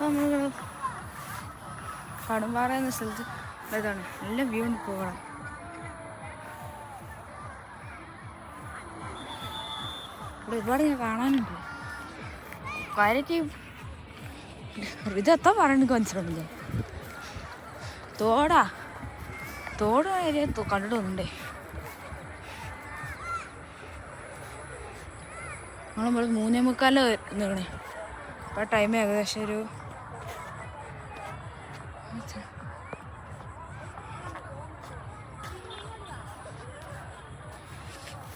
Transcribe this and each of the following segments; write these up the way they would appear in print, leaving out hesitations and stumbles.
നമ്മൾ കടുംപാറ എന്ന സ്ഥലത്ത് ഇതാണ് നല്ല വ്യൂ ഉണ്ട് പോകണം. ഇവിടെ ഒരുപാട് ഞാൻ കാണാനുണ്ട്. കാര്യമായിട്ട് ഇതെത്താ പറയണ എനിക്ക് മനസ്സിലാവുന്നില്ല. തോട് ഏരിയ കണ്ടിട്ട് വന്നിട്ടേ നമ്മൾ 3:45 നിൽക്കണേ. അപ്പോൾ ടൈം ഏകദേശം ഒരു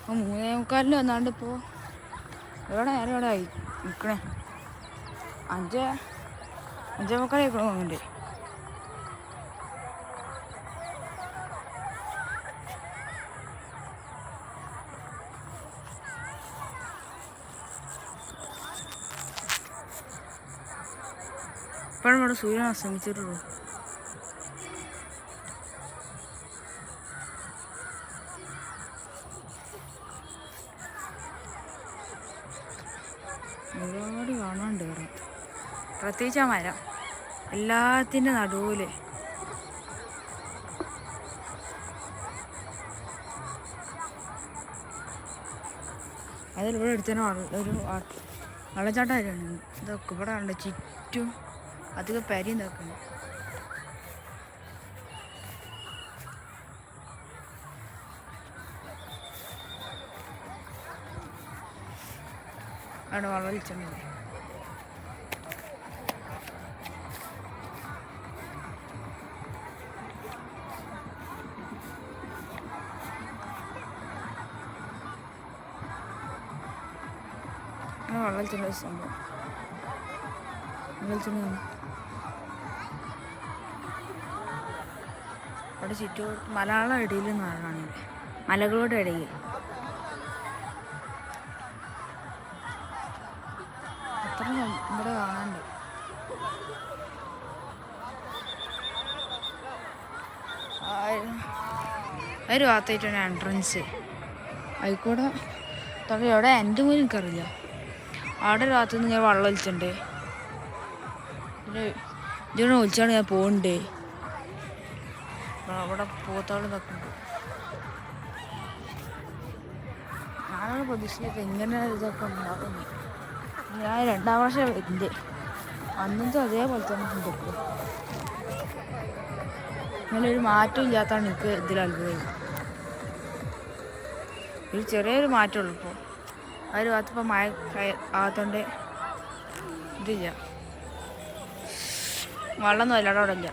3:45 വന്നാണ്ട് ഇപ്പോൾ എവിടെ നേരം ഇവിടെ ആയി നിൽക്കണേ. 5:45 ആയിക്കണമെന്നുണ്ട്. ഇപ്പോഴും ഇവിടെ സൂര്യൻ അസ്തമിച്ചിട്ടുള്ളൂ. ഒരുപാട് കാണാനുണ്ട് ഇവിടെ. പ്രത്യേകിച്ച് ആ മരം എല്ലാത്തിൻ്റെ നടുവില്. അതിലിവിടെ എടുത്തന്നെ ഒരു വെള്ളച്ചാട്ടമായിരുന്നു. ഇതൊക്കെ ഇവിടെ ഉണ്ട് ചുറ്റും അധികം പരി ഇതാക്കുന്നു. അവിടെ വെള്ളം ഒലിച്ചിട്ടുണ്ട്. വെള്ളം ഒലിച്ചിട്ടുള്ള സംഭവം അവിടെ ചുറ്റും മലകളുടെ ഇടയിൽ നിന്നാണ്, മലകളുടെ ഇടയിൽ. അത്ര ഇവിടെ കാണാനുണ്ട്. ഒരു ഭാഗത്തായിട്ടാണ് എൻട്രൻസ്. ആയിക്കോടെ എവിടെ എൻ്റെ പോലും എനിക്കറിയില്ല. അവിടെ ഒരു ഭാഗത്ത് നിന്ന് ഞാൻ വെള്ളം ഒലിച്ചിട്ടുണ്ട്. ഇതിവിടെ ഒലിച്ചാണ് ഞാൻ പോകുന്നുണ്ട്. അവിടെ പോത്താൾ ഇതൊക്കെയുണ്ട്. ഞാനൊരു പ്രതീക്ഷയിലൊക്കെ ഇങ്ങനെ ഇതൊക്കെ ഉണ്ടാകുന്നു. ഞാൻ 2ാം വർഷം വരുന്നത് അന്നത്തെ അതേപോലെ തന്നെ ഉണ്ട്. ഇപ്പോൾ ഇങ്ങനെ ഒരു മാറ്റം ഇല്ലാത്തതാണ് എനിക്ക് ഇതിൽ അത്ഭുതം. ഒരു ചെറിയൊരു മാറ്റമുള്ളൂ. ഇപ്പോൾ ആ ഒരു ഭാഗത്ത് ഇപ്പോൾ മഴ ആകത്തോണ്ട് ഇതില്ല, വെള്ളമൊന്നും അല്ലാതെ അവിടെ ഇല്ല.